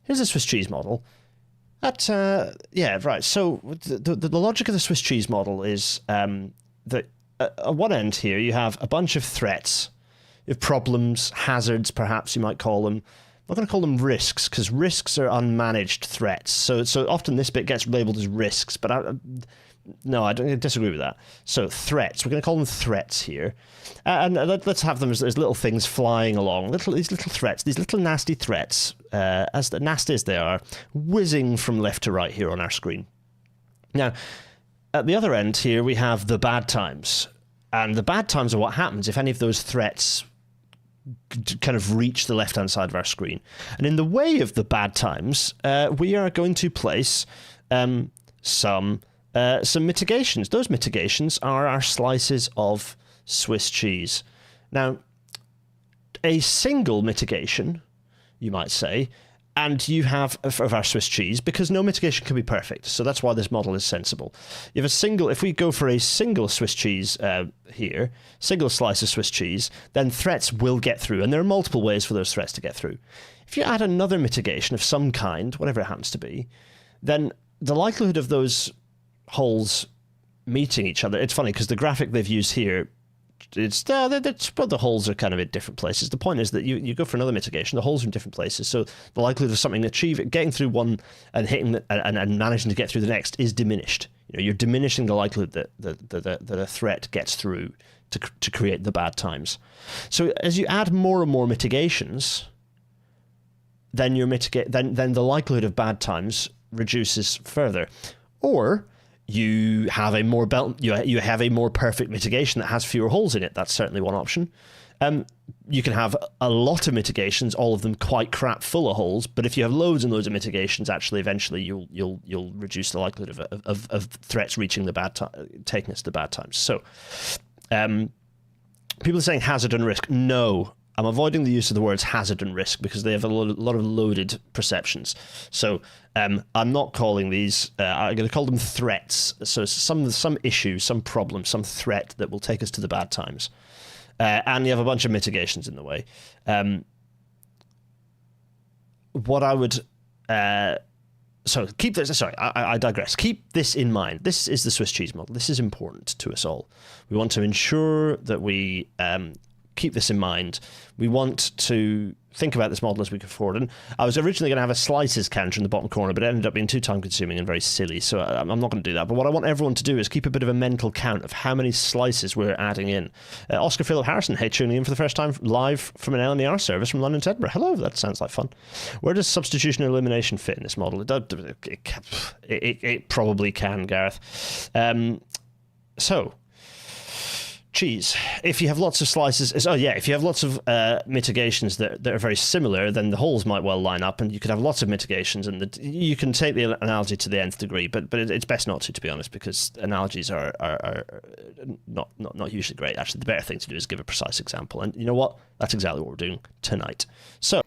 here's a Swiss cheese model. Yeah, right. So the logic of the Swiss cheese model is that at one end here you have a bunch of threats, you have problems, hazards, perhaps you might call them. I'm not going to call them risks, because risks are unmanaged threats. So often this bit gets labeled as risks, but I don't disagree with that. So threats, we're going to call them threats here. And let's have them as little things flying along, these little threats, these little nasty threats, as nasty as they are, whizzing from left to right here on our screen. Now, at the other end here, we have the bad times. And the bad times are what happens if any of those threats kind of reach the left-hand side of our screen. And in the way of the bad times, we are going to place some mitigations. Those mitigations are our slices of Swiss cheese. Now, a single mitigation, you might say, and you have of our Swiss cheese, because no mitigation can be perfect. So that's why this model is sensible. You have a single, if we go for a single Swiss cheese here, single slice of Swiss cheese, then threats will get through. And there are multiple ways for those threats to get through. If you add another mitigation of some kind, whatever it happens to be, then the likelihood of those holes meeting each other, it's funny because the graphic they've used here, but the holes are kind of in different places. The point is that you go for another mitigation, the holes are in different places, so the likelihood of something getting through one and hitting and managing to get through the next is diminished. You're diminishing the likelihood that a threat gets through to create the bad times. So as you add more and more mitigations, then then the likelihood of bad times reduces further. Or you have a more you have a more perfect mitigation that has fewer holes in it. That's certainly one option. You can have a lot of mitigations, all of them quite crap full of holes. But if you have loads and loads of mitigations, actually, eventually you'll reduce the likelihood of threats reaching taking us to the bad times. So, people are saying hazard and risk. No. I'm avoiding the use of the words hazard and risk because they have a lot of loaded perceptions. So I'm not calling these, I'm going to call them threats. So some issue, some problem, some threat that will take us to the bad times. And you have a bunch of mitigations in the way. What I would... So keep this, sorry, I digress. Keep this in mind. This is the Swiss cheese model. This is important to us all. We want to ensure that we... keep this in mind. We want to think about this model as we go forward. And I was originally going to have a slices counter in the bottom corner, but it ended up being too time-consuming and very silly, so I'm not going to do that. But what I want everyone to do is keep a bit of a mental count of how many slices we're adding in. Oscar Philip Harrison, hey, tuning in for the first time live from an LNER service from London to Edinburgh. Hello, that sounds like fun. Where does substitution or elimination fit in this model? It probably can, Gareth. So... cheese. If you have lots of slices, if you have lots of mitigations that are very similar, then the holes might well line up, and you could have lots of mitigations, and you can take the analogy to the nth degree, but it's best not to be honest, because analogies are not usually great. Actually, the better thing to do is give a precise example, and you know what? That's exactly what we're doing tonight. So.